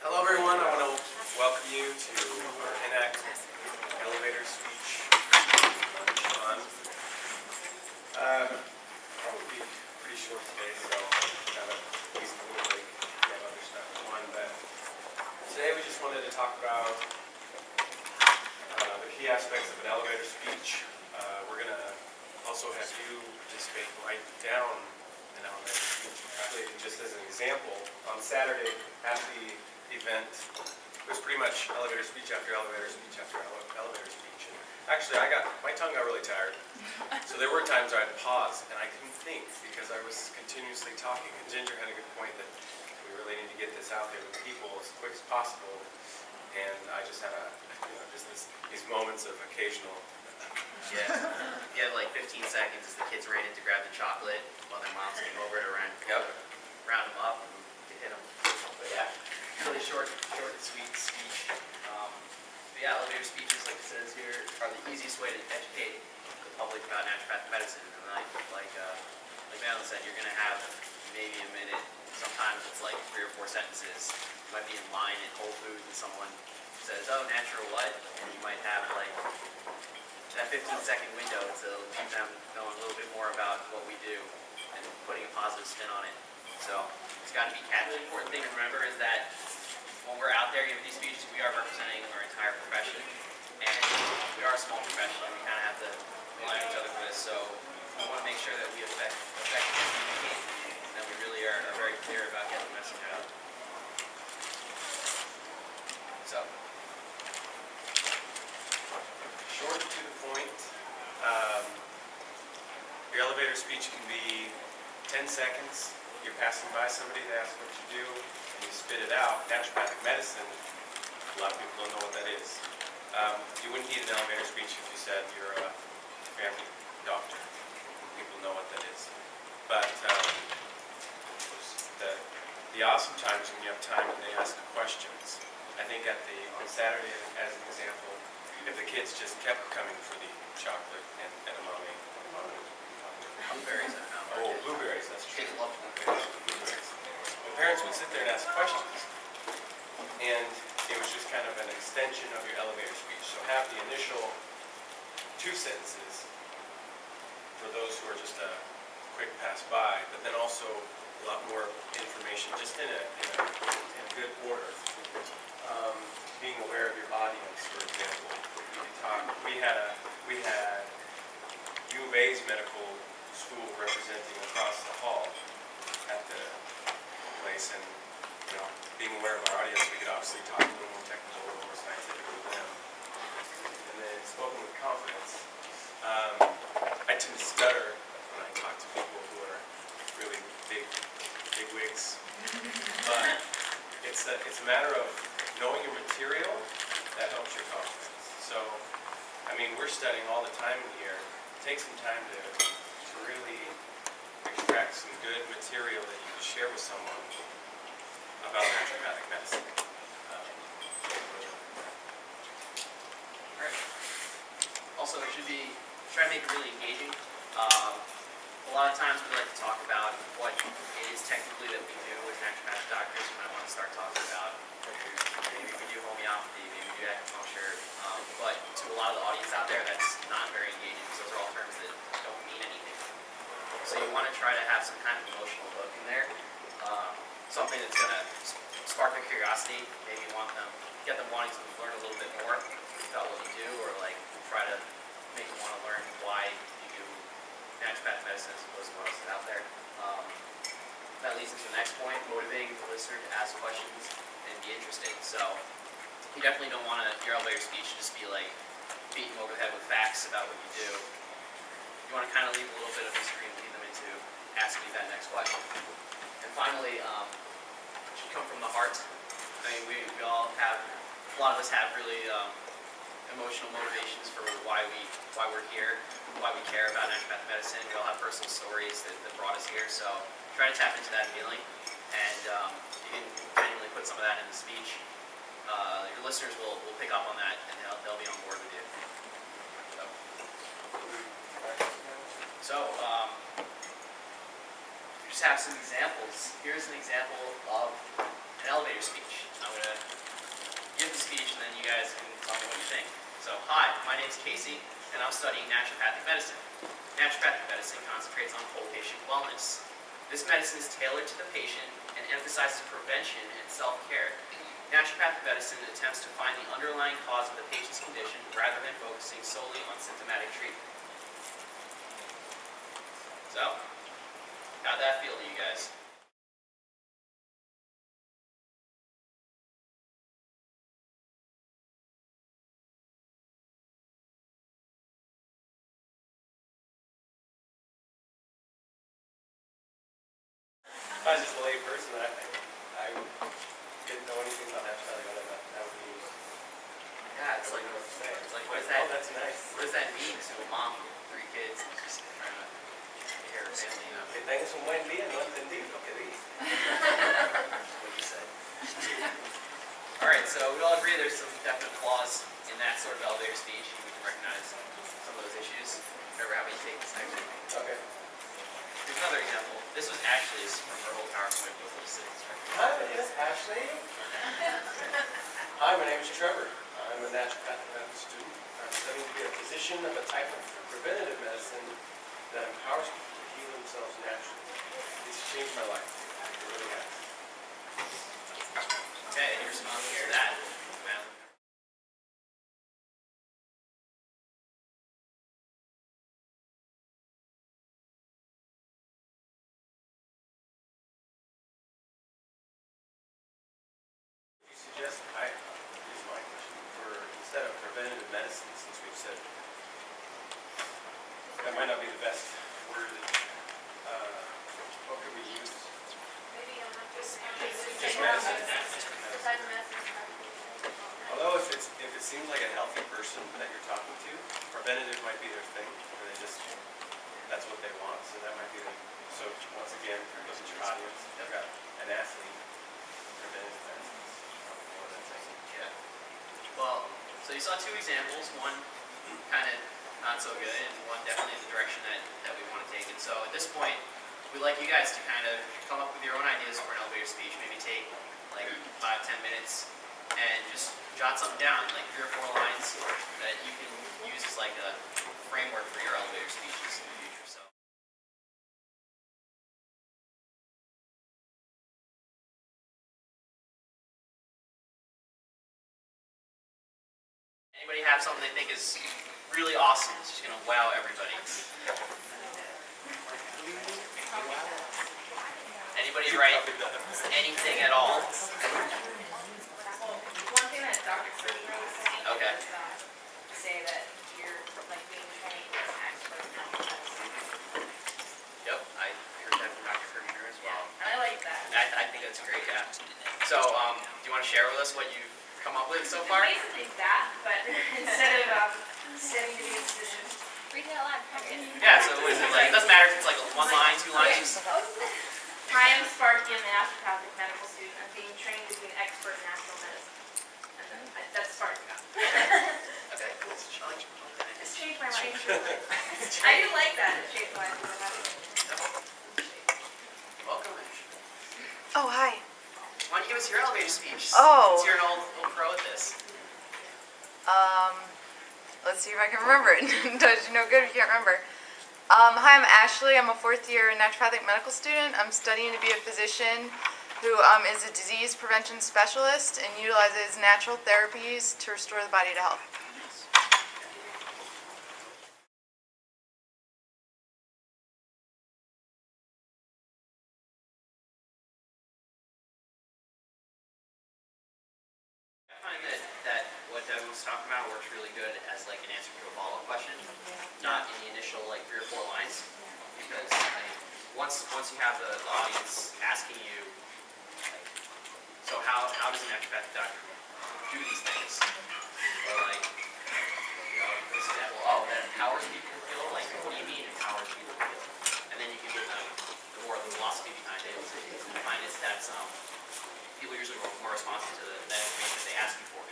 Hello everyone, I want to welcome you to our Enact elevator speech lunch on. Probably pretty short today, so kind of easy a little break. We have other stuff going on, but today we just wanted to talk about the key aspects of an elevator speech. We're going to also have you participate and write down an elevator speech. Actually, just as an example, on Saturday at the event, it was pretty much elevator speech after elevator speech after elevator speech. And actually, my tongue got really tired. So there were times where I'd pause and I couldn't think because I was continuously talking. And Ginger had a good point that we really need to get this out there with people as quick as possible. And I just had these moments of occasional. Yeah, you have like 15 seconds as the kids ran in to grab the chocolate while their moms came over to round them up and hit them. But yeah, really short and sweet speech. But yeah, elevator speeches, like it says here, are the easiest way to educate the public about naturopathic medicine. And like Madeline said, you're going to have maybe a minute. Sometimes it's like 3 or 4 sentences. You might be in line at Whole Foods and someone says, "Oh, natural what?" And you might have like that 15-second window to leave them knowing a little bit more about what we do and putting a positive spin on it. So it's got to be catchy. The important thing to remember is that when we're out there giving these speeches, we are representing our entire profession, and we are a small profession. We kind of have to rely on each other for this. So we want to make sure that we effectively communicate and that we really are very clear about getting the message out. So. Short to the point. Your elevator speech can be 10 seconds. You're passing by somebody, they ask what you do, and you spit it out. Naturopathic medicine, a lot of people don't know what that is. You wouldn't need an elevator speech if you said you're a family doctor. People know what that is. But the awesome times when you have time and they ask questions. I think on Saturday, as an example, if the kids just kept coming for the chocolate and edamame. Blueberries, I know. Oh, blueberries, that's true. Kids love blueberries. The parents would sit there and ask questions. And it was just kind of an extension of your elevator speech. So have the initial 2 sentences for those who are just a quick pass by, but then also a lot more information just in a good order. Being aware of your audience, for example. We had U of A's medical school representing across the hall at the place, and being aware of our audience, we could obviously talk a little more technical, a little more scientific with them. And then spoken with confidence. I tend to stutter when I talk to people who are really big wigs, but it's a matter of knowing your material that helps your confidence. So, I mean, we're studying all the time in here. Take some time to really extract some good material that you can share with someone about naturopathic medicine. Alright. Also, it should be, try to make it really engaging. A lot of times we like to talk about what it is technically that we do with naturopathic doctors. We might want to start talking about maybe we do homeopathy, maybe we do acupuncture, but to a lot of the audience out there, that's not very engaging because those are all terms that don't mean anything. So you want to try to have some kind of emotional hook in there, something that's going to spark their curiosity, maybe get them wanting to learn a little bit more about what you do, or like try to make them want to learn why you do naturopathic medicine as opposed to what else is out there. That leads into the next point, motivating the listener to ask questions and be interested. So you definitely don't want your elevator speech to just be like beating them over the head with facts about what you do. You want to kind of leave a little bit of history and lead them into asking you that next question. And finally, it should come from the heart. I mean, we all have, a lot of us have really emotional motivations for why we're here, why we care about naturopathic medicine. We all have personal stories that brought us here. So try to tap into that feeling, and you can genuinely put some of that in the speech. Your listeners will pick up on that, and they'll be on board with you. So just have some examples. Here's an example of an an elevator speech. I'm going to give the speech and then you guys can tell me what you think. So, hi, my name is Casey and I'm studying naturopathic medicine. Naturopathic medicine concentrates on whole patient wellness. This medicine is tailored to the patient and emphasizes prevention and self-care. Naturopathic medicine attempts to find the underlying cause of the patient's condition rather than focusing solely on symptomatic treatment. So, how'd that feel to you guys? If I was just a lay person, I didn't know anything about naturopathic medicine. That would be, Yeah, I wouldn't know what to say. it's like, what does that, Oh, that's nice. what does that mean to a mom with 3 kids and just trying to take care of her family, you know? Que tengas un buen día, no entendí lo que dices. That's what you said. Alright, so we all agree there's some definite flaws in that sort of elevator speech. We can recognize some of those issues. Trevor, how about you take this next one? Okay. Here's another example. This was actually from her whole PowerPoint with little cities. Hi, yes, Ashley. Hi, my name is Trevor. I'm a naturopathic medical student. I'm studying to be a physician of a type of preventative medicine that empowers people to heal themselves naturally. It's changed my life. It really has. Okay, any response to that? Ma'am? You suggest, here's my question, for instead of preventative medicine, since we've said that might not be the best word, what could we use? Just medicine. Although if it seems like a healthy person that you're talking to, preventative might be their thing, or they just, that's what they want, so that might be the, so once again, look at your audience, you've got an athlete, preventative medicine is probably more than thing. Yeah. Well, so you saw 2 examples, one kind of not so good, and one definitely in the direction that we want to take. And so at this point, we'd like you guys to kind of come up with your own ideas for an elevator speech, maybe take like 5-10 minutes and just jot something down, like 3 or 4 lines that you can use as like a framework for your elevator speeches in the future. So. Anybody have something they think is really awesome? It's just going to wow everybody. Anybody write anything at all? One thing that Dr. Kirby wrote Okay. is say that you're like being trained as an expert in health medicine. Yep, I heard that from Dr. Kirby as well. I like that. I think that's great, yeah. So, do you want to share with us what you've come up with so far? Basically that, but instead of studying to be a physician, read it out loud. Yeah, so what is it like? It doesn't matter if it's like 1 line, 2 lines. Just, Hi, I'm Sparky. I'm a naturopathic medical student. I'm being trained to be an expert in natural medicine. And then that's Sparky. okay, cool. It's changed my life. I do like that. It changed my life. Welcome, Ashley. Oh, hi. Why don't you give us your elevator speech? Oh. Since you're an old pro at this. Let's see if I can remember it. Does you no good if you can't remember. Hi, I'm Ashley. I'm a 4th year naturopathic medical student. I'm studying to be a physician who is a disease prevention specialist and utilizes natural therapies to restore the body to health. I find that what Devin was talking about works really good as like an answer to a follow-up question, not in the initial like 3 or 4 lines, because like, once you have the audience asking you, like, so how does an naturopathic doctor do these things? Or like, you know, this example, oh, that empowers people to feel, like, what do you mean empowers people to feel? And then you can give them the more of the philosophy behind it. I find it's that people usually are more responsive to that information that they ask you for.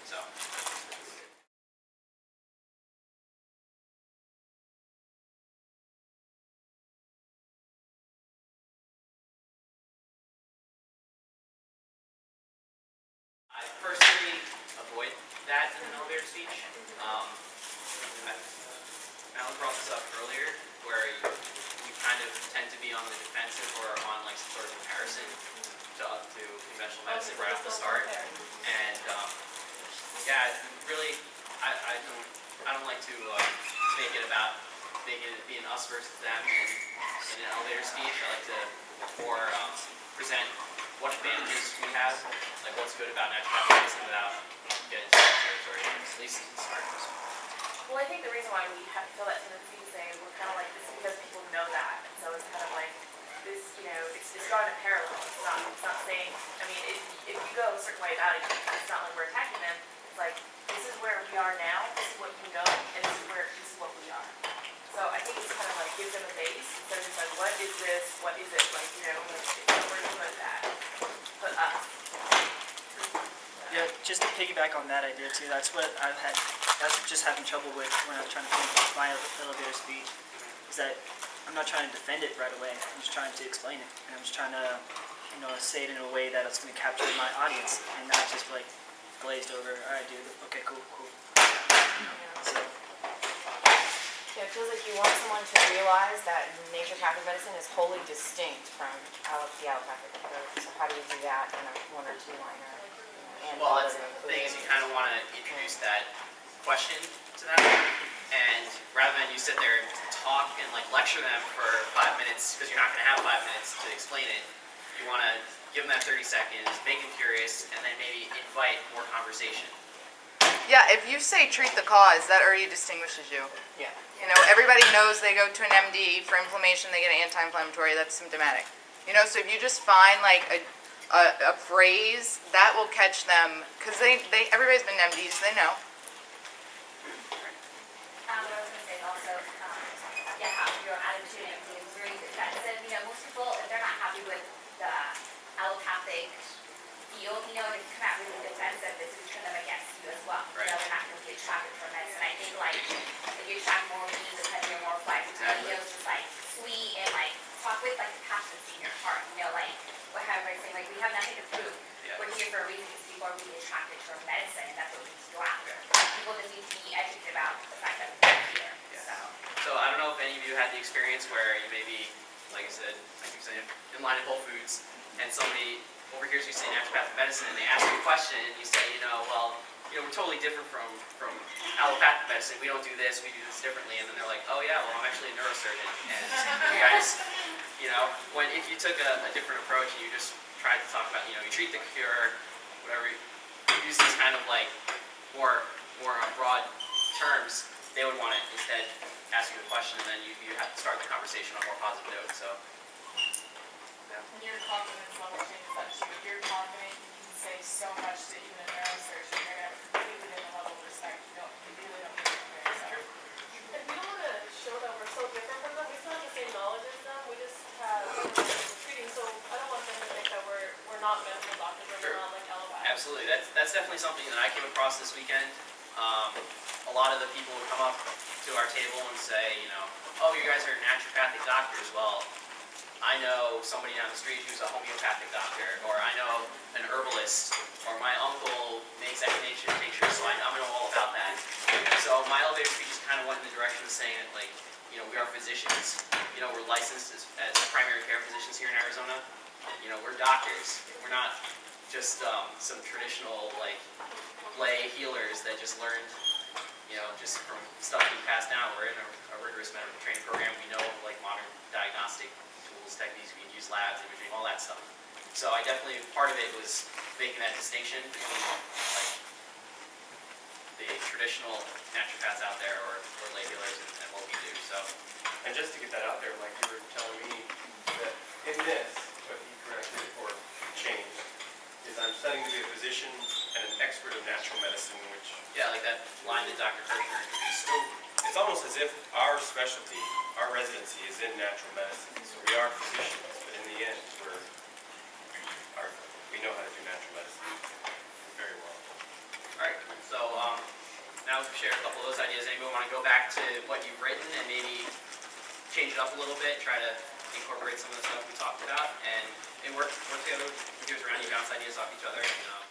So. I personally avoid that in an elevator speech. Alan brought this up earlier, where we kind of tend to be on the defensive or on like some sort of comparison to conventional medicine right off the start. And yeah, really, I don't like to make it be an us versus them in an elevator speech. I like to more present what advantages we have, like what's good about naturopathic medicine without getting into that territory, at least to start. Well, I think the reason why we feel that tendency to say we're kind of like this is because people know that, and so it's kind of like this, it's drawn in parallel. It's not saying. I mean, if you go a certain way about it, it's not like we're attacking them. It's like this is where we are now. This is what you know, and this is what we are. So I think it's kind of like gives them a base instead of just like what is this? What is it? Like it's somewhere to put that, put us. Yeah, just to piggyback on that idea too, that's what I was just having trouble with when I was trying to finish my elevator speech, is that I'm not trying to defend it right away, I'm just trying to explain it, and I'm just trying to, say it in a way that it's going to capture my audience, and not just like glazed over, alright dude, okay, cool. So, Yeah, it feels like you want someone to realize that naturopathic medicine is wholly distinct from the allopathic approach. So how do you do that in a one or two liner? Well, that's the thing is you kind of want to introduce that question to them, and rather than you sit there and talk and like lecture them for 5 minutes, because you're not going to have 5 minutes to explain it, you want to give them that 30 seconds, make them curious, and then maybe invite more conversation. Yeah, if you say treat the cause, that already distinguishes you. Yeah. Everybody knows they go to an MD for inflammation, they get an anti-inflammatory, that's symptomatic. So if you just find like a phrase, that will catch them, because everybody's been in MDs, they know. What I was going to say is also, have your attitude and being really defensive. Most people, if they're not happy with the allopathic field, they come out really defensive. This will turn them against you as well. Right. They're not going to be attracted to medicine. I think if you attract more beans, it's going to be more flexibility. It's just sweet and talk with the passion in your heart. What everybody's saying, we have nothing to prove. Yeah. We're here for a reason because people are really attracted to our medicine, and that's what we need to go after. People just need to be educated about the fact that we're here. Yeah. So I don't know if any of you had the experience where you may be, like I said, in line at Whole Foods, and somebody overhears you say naturopathic medicine, and they ask you a question, and you say, we're totally different from allopathic medicine. We don't do this, we do this differently. And then they're like, oh yeah, well I'm actually a neurosurgeon. And you guys, if you took a different approach and you just tried to talk about, you treat the cure, whatever, you use these kind of more broad terms, they would want to instead ask you a question, and then you have to start the conversation on a more positive note. So, yeah. When your confidence level changes up too, if you're confident, you can say so much that even a neurosurgeon, you're going to have a completely different level of respect. You really don't need to compare yourself. And we don't want to show that we're so different from them. We still have the same knowledge as them. We just have treating. So I don't want them to think that we're not medical doctors or we're not allopathic. Absolutely. That's definitely something that I came across this weekend. A lot of the people would come up to our table and say, oh, you guys are naturopathic doctors. Well, I know somebody down the street who's a homeopathic doctor, or I know an herbalist, or my uncle makes echinacea tinctures, so I know all about that. So my elevator speech kind of went in the direction of saying that, we are physicians. We're licensed as primary care physicians here in Arizona. We're doctors. We're not just some traditional lay healers that just learned, just from stuff we passed down. We're in a rigorous medical training program. We know modern diagnostic tools, techniques, we can use labs, imaging, all that stuff. So I definitely, part of it was making that distinction between the traditional naturopaths out there or lay healers and what we do. So, And just to get that out there, like you were telling me, that in this, what you corrected or changed, is I'm studying to be a physician and an expert of natural medicine, which yeah, like that line that Dr. Kirshner introduced. it's almost as if our specialty, our residency is in natural medicine. So we are physicians, but in the end, we know how to do natural medicine very well. All right, so now we've shared a couple of those ideas. Anybody want to go back to what you've written and maybe change it up a little bit, try to incorporate some of the stuff we talked about, and work together with you guys around, you bounce ideas off each other, and